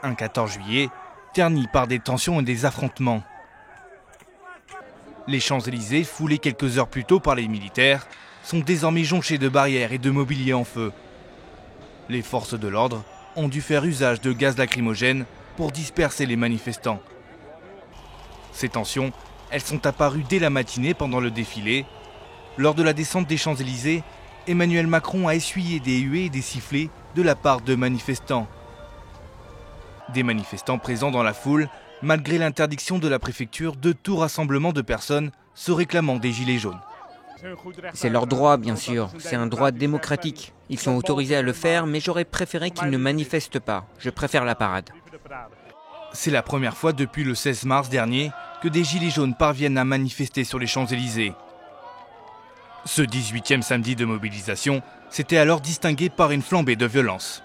Un 14 juillet terni par des tensions et des affrontements. Les Champs-Élysées, foulés quelques heures plus tôt par les militaires, sont désormais jonchés de barrières et de mobilier en feu. Les forces de l'ordre ont dû faire usage de gaz lacrymogène pour disperser les manifestants. Ces tensions, elles sont apparues dès la matinée pendant le défilé. Lors de la descente des Champs-Élysées, Emmanuel Macron a essuyé des huées et des sifflets de la part de manifestants. Des manifestants présents dans la foule, malgré l'interdiction de la préfecture de tout rassemblement de personnes se réclamant des gilets jaunes. C'est leur droit, bien sûr. C'est un droit démocratique. Ils sont autorisés à le faire, mais j'aurais préféré qu'ils ne manifestent pas. Je préfère la parade. C'est la première fois depuis le 16 mars dernier que des gilets jaunes parviennent à manifester sur les Champs-Élysées. Ce 18e samedi de mobilisation s'était alors distingué par une flambée de violence.